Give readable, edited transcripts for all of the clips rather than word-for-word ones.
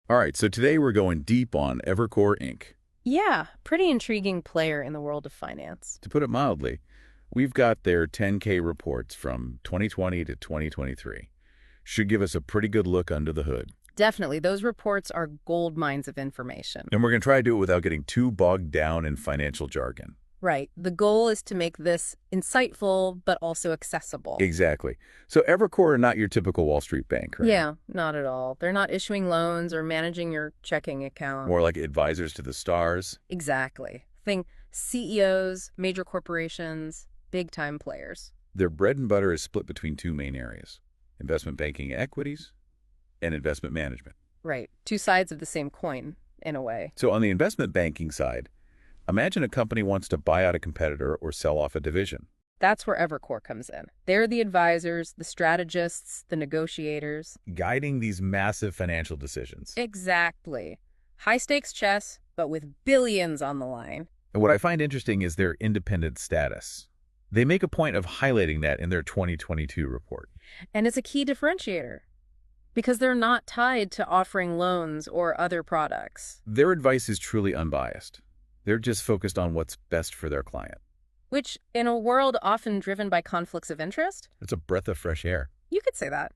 All right, so today we're going deep on Evercore Inc. Yeah, pretty intriguing player in the world of finance. To put it mildly, we've got their 10K reports from 2020 to 2023. Should give us a pretty good look under the hood. Definitely, those reports are gold mines of information. And we're going to try to do it without getting too bogged down in financial jargon. Right. The goal is to make this insightful, but also accessible. Exactly. So Evercore are not your typical Wall Street bank, right? Yeah, not at all. They're not issuing loans or managing your checking account. More like advisors to the stars. Exactly. Think CEOs, major corporations, big-time players. Their bread and butter is split between two main areas: investment banking equities and investment management. Right. Two sides of the same coin, in a way. So on the investment banking side, imagine a company wants to buy out a competitor or sell off a division. That's where Evercore comes in. They're the advisors, the strategists, the negotiators. Guiding these massive financial decisions. Exactly. High-stakes chess, but with billions on the line. And what I find interesting is their independent status. They make a point of highlighting that in their 2022 report. And it's a key differentiator because they're not tied to offering loans or other products, Their advice is truly unbiased. They're just focused on what's best for their client. which, in a world often driven by conflicts of interest, It's a breath of fresh air. you could say that.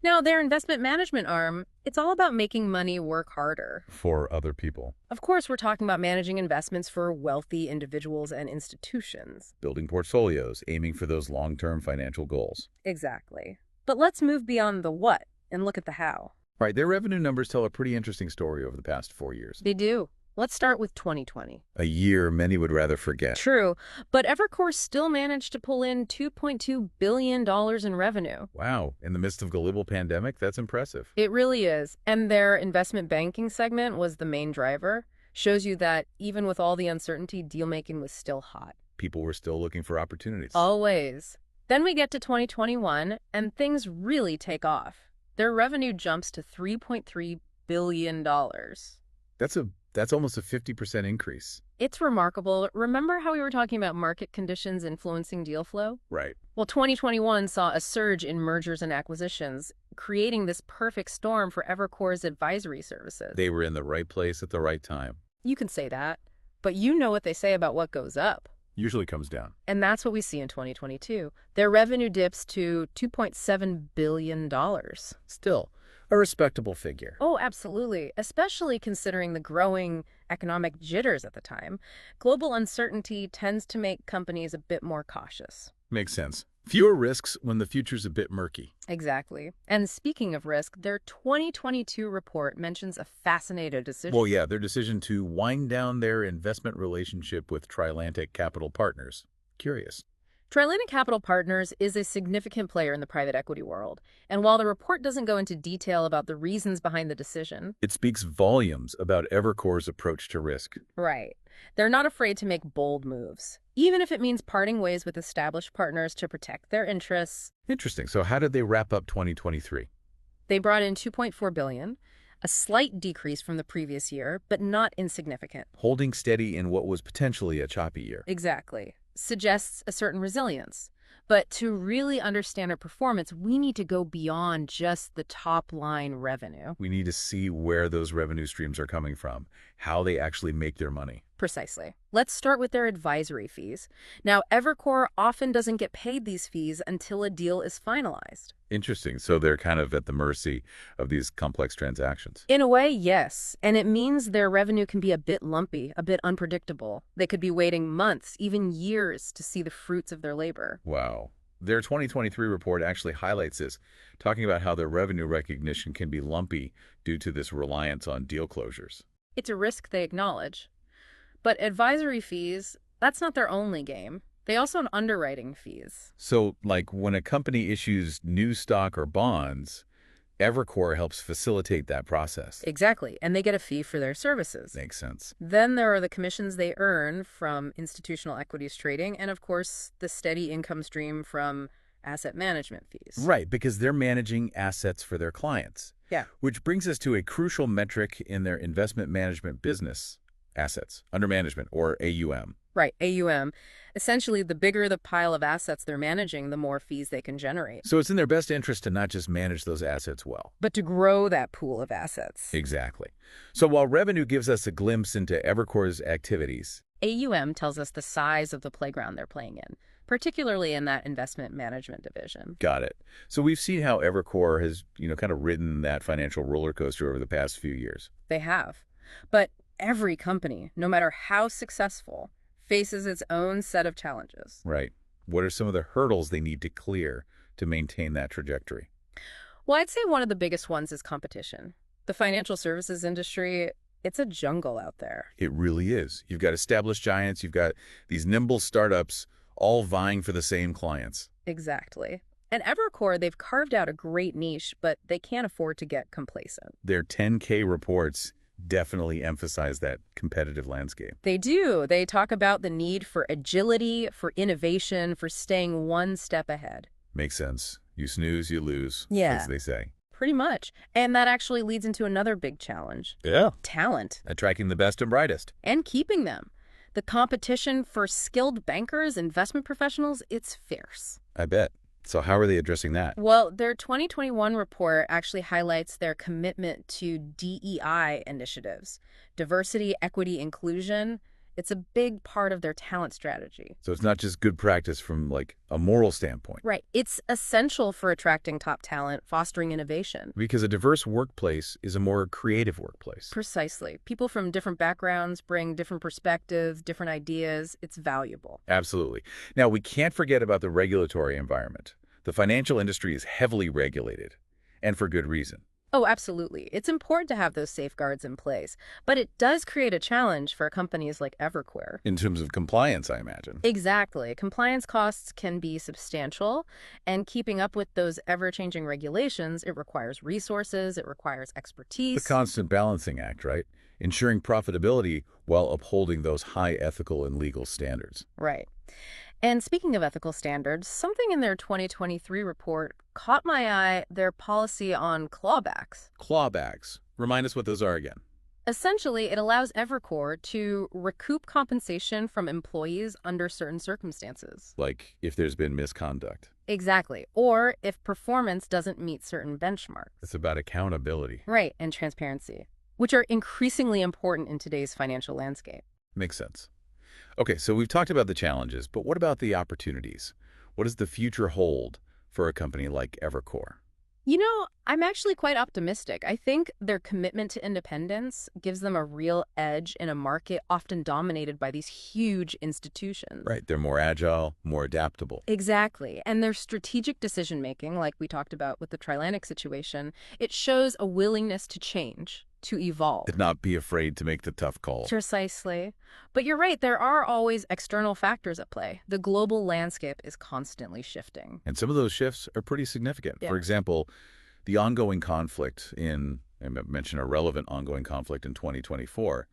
Now, their investment management arm, it's all about making money work harder. For other people. Of course, we're talking about managing investments for wealthy individuals and institutions. Building portfolios, aiming for those long-term financial goals. Exactly. But let's move beyond the what and look at the how. Right, their revenue numbers tell a pretty interesting story over the past 4 years. They do. Let's start with 2020. A year many would rather forget. True, but Evercore still managed to pull in $2.2 billion in revenue. Wow, in the midst of a global pandemic, that's impressive. It really is. And their investment banking segment was the main driver. Shows you that even with all the uncertainty, deal-making was still hot. People were still looking for opportunities. Always. Then we get to 2021, and things really take off. Their revenue jumps to $3.3 billion. That's almost a 50% increase. It's remarkable. Remember how we were talking about market conditions influencing deal flow? Right. Well, 2021 saw a surge in mergers and acquisitions, creating this perfect storm for Evercore's advisory services. They were in the right place at the right time. You can say that, but you know what they say about what goes up. Usually comes down. And that's what we see in 2022. Their revenue dips to $2.7 billion. Still, a respectable figure. Oh, absolutely, especially considering the growing economic jitters at the time. Global uncertainty tends to make companies a bit more cautious. Makes sense. Fewer risks when the future's a bit murky. Exactly. And speaking of risk, their 2022 report mentions a fascinating decision. Well, yeah, their decision to wind down their investment relationship with Trilantic Capital Partners. Curious. Trilantic Capital Partners is a significant player in the private equity world, and while the report doesn't go into detail about the reasons behind the decision, It speaks volumes about Evercore's approach to risk. right, they're not afraid to make bold moves, even if it means parting ways with established partners to protect their interests. Interesting. So how did they wrap up 2023? They brought in $2.4 billion, a slight decrease from the previous year, but not insignificant. Holding steady in what was potentially a choppy year. Exactly. Suggests a certain resilience. But to really understand our performance, we need to go beyond just the top-line revenue. We need to see where those revenue streams are coming from, how they actually make their money. Precisely. Let's start with their advisory fees. Now, Evercore often doesn't get paid these fees until a deal is finalized. Interesting. So they're kind of at the mercy of these complex transactions. In a way, yes. And it means their revenue can be a bit lumpy, a bit unpredictable. They could be waiting months, even years, to see the fruits of their labor. Wow. Their 2023 report actually highlights this, talking about how their revenue recognition can be lumpy due to this reliance on deal closures. It's a risk they acknowledge. But advisory fees, that's not their only game. They also have underwriting fees. So, like when a company issues new stock or bonds, Evercore helps facilitate that process. Exactly. And they get a fee for their services. Makes sense. Then there are the commissions they earn from institutional equities trading and, of course, the steady income stream from asset management fees. Right, because they're managing assets for their clients. Yeah. Which brings us to a crucial metric in their investment management business: assets under management, or AUM. Right, AUM. Essentially, the bigger the pile of assets they're managing, the more fees they can generate. So it's in their best interest to not just manage those assets well. But to grow that pool of assets, Exactly. So while revenue gives us a glimpse into Evercore's activities, AUM tells us the size of the playground they're playing in, particularly in that investment management division. got it. So we've seen how Evercore has, kind of ridden that financial roller coaster over the past few years. They have. But every company, no matter how successful, faces its own set of challenges. Right. What are some of the hurdles they need to clear to maintain that trajectory? Well, I'd say one of the biggest ones is competition. The financial services industry, it's a jungle out there. It really is. You've got established giants, you've got these nimble startups all vying for the same clients. Exactly. At Evercore, they've carved out a great niche, but they can't afford to get complacent. Their 10K reports definitely emphasize that competitive landscape. They do. They talk about the need for agility, for innovation, for staying one step ahead. Makes sense. You snooze, you lose, Yeah. as they say. Pretty much. And that actually leads into another big challenge. Yeah. Talent. Attracting the best and brightest. And keeping them. The competition for skilled bankers, investment professionals, it's fierce. I bet. So how are they addressing that? Well, their 2021 report actually highlights their commitment to DEI initiatives. Diversity, equity, inclusion. It's a big part of their talent strategy. So it's not just good practice from like a moral standpoint. Right. It's essential for attracting top talent, fostering innovation. Because a diverse workplace is a more creative workplace. Precisely. People from different backgrounds bring different perspectives, different ideas. It's valuable. Absolutely. Now, we can't forget about the regulatory environment. The financial industry is heavily regulated, and for good reason. Oh, absolutely. It's important to have those safeguards in place, but it does create a challenge for companies like Evercore. In terms of compliance, I imagine. Exactly. Compliance costs can be substantial, and keeping up with those ever-changing regulations, it requires resources, it requires expertise. The constant balancing act, right? Ensuring profitability while upholding those high ethical and legal standards. Right. And speaking of ethical standards, something in their 2023 report caught my eye, their policy on clawbacks. Clawbacks. Remind us what those are again. Essentially, it allows Evercore to recoup compensation from employees under certain circumstances. Like if there's been misconduct. Exactly. Or if performance doesn't meet certain benchmarks. It's about accountability. Right, and transparency, which are increasingly important in today's financial landscape. Makes sense. Okay, so we've talked about the challenges, but what about the opportunities? What does the future hold for a company like Evercore? You know, I'm actually quite optimistic. I think their commitment to independence gives them a real edge in a market often dominated by these huge institutions. Right, they're more agile, more adaptable. Exactly. And their strategic decision-making, like we talked about with the Trilantic situation, it shows a willingness to change, to evolve. To not be afraid to make the tough call. Precisely. But you're right, there are always external factors at play. The global landscape is constantly shifting. And some of those shifts are pretty significant. Yeah. For example, the ongoing conflict I mentioned a relevant ongoing conflict in 2024.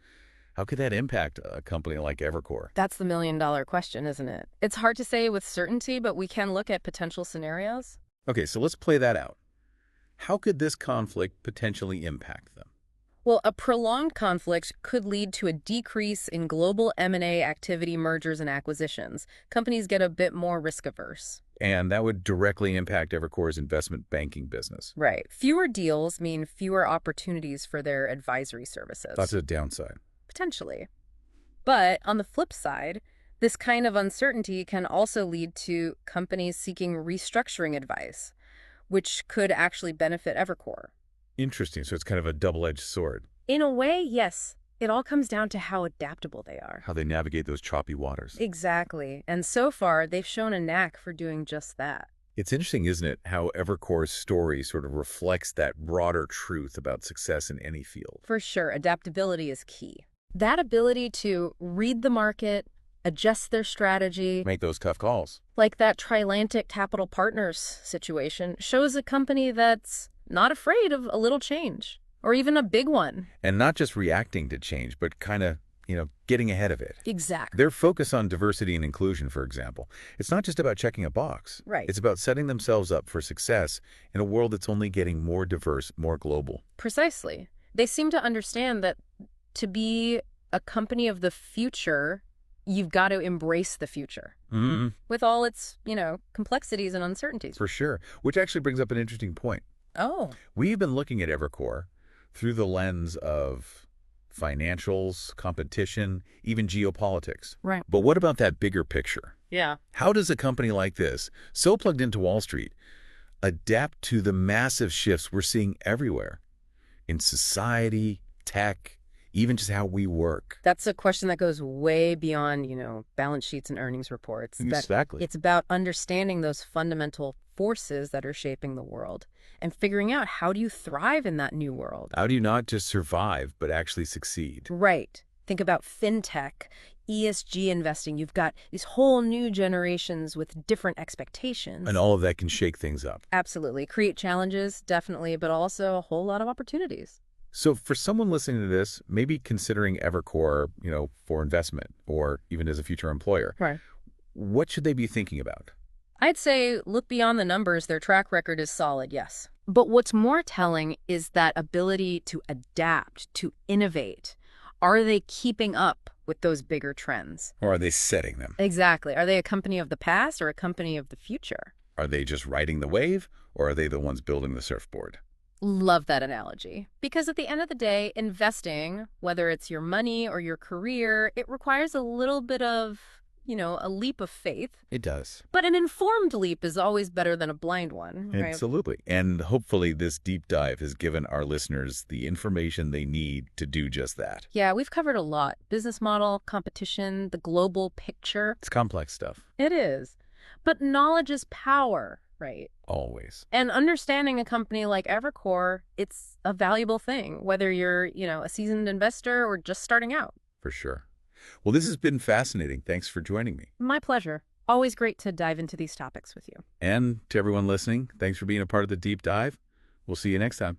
How could that impact a company like Evercore? That's the million-dollar question, isn't it? It's hard to say with certainty, but we can look at potential scenarios. Okay, so let's play that out. How could this conflict potentially impact them? Well, a prolonged conflict could lead to a decrease in global M&A activity, mergers, and acquisitions. Companies get a bit more risk-averse. And that would directly impact Evercore's investment banking business. Right. Fewer deals mean fewer opportunities for their advisory services. That's a downside. Potentially. But on the flip side, this kind of uncertainty can also lead to companies seeking restructuring advice, which could actually benefit Evercore. Interesting. So it's kind of a double-edged sword. In a way, yes. It all comes down to how adaptable they are. How they navigate those choppy waters. Exactly. And so far, they've shown a knack for doing just that. It's interesting, isn't it, how Evercore's story sort of reflects that broader truth about success in any field. For sure, adaptability is key. That ability to read the market, adjust their strategy, Make those tough calls. like that Trilantic Capital Partners situation, shows a company that's not afraid of a little change, or even a big one. And not just reacting to change, but kind of, getting ahead of it. Exactly. Their focus on diversity and inclusion, for example, it's not just about checking a box. Right. It's about setting themselves up for success in a world that's only getting more diverse, more global. Precisely. They seem to understand that to be a company of the future, you've got to embrace the future Mm, with all its, complexities and uncertainties. for sure. Which actually brings up an interesting point. Oh, We've been looking at Evercore through the lens of financials, competition, even geopolitics. right. But what about that bigger picture? Yeah. How does a company like this, so plugged into Wall Street, adapt to the massive shifts we're seeing everywhere in society, tech, even just how we work? That's a question that goes way beyond, balance sheets and earnings reports. Exactly. It's about understanding those fundamental forces that are shaping the world and figuring out, how do you thrive in that new world? How do you not just survive, but actually succeed? Right. Think about fintech, ESG investing. You've got these whole new generations with different expectations. And all of that can shake things up. Absolutely. Create challenges, definitely, but also a whole lot of opportunities. So for someone listening to this, maybe considering Evercore, for investment or even as a future employer, Right. what should they be thinking about? I'd say look beyond the numbers. Their track record is solid, yes. But what's more telling is that ability to adapt, to innovate. Are they keeping up with those bigger trends? Or are they setting them? Exactly. Are they a company of the past or a company of the future? Are they just riding the wave, or are they the ones building the surfboard? Love that analogy. Because at the end of the day, investing, whether it's your money or your career, it requires a little bit of, a leap of faith. It does. But an informed leap is always better than a blind one, right? Absolutely. And hopefully this deep dive has given our listeners the information they need to do just that. Yeah, we've covered a lot. Business model, competition, the global picture. It's complex stuff. It is. But knowledge is power, right? Always. And understanding a company like Evercore, it's a valuable thing, whether you're, a seasoned investor or just starting out. For sure. Well, this has been fascinating. Thanks for joining me. My pleasure. Always great to dive into these topics with you. And to everyone listening, thanks for being a part of the deep dive. We'll see you next time.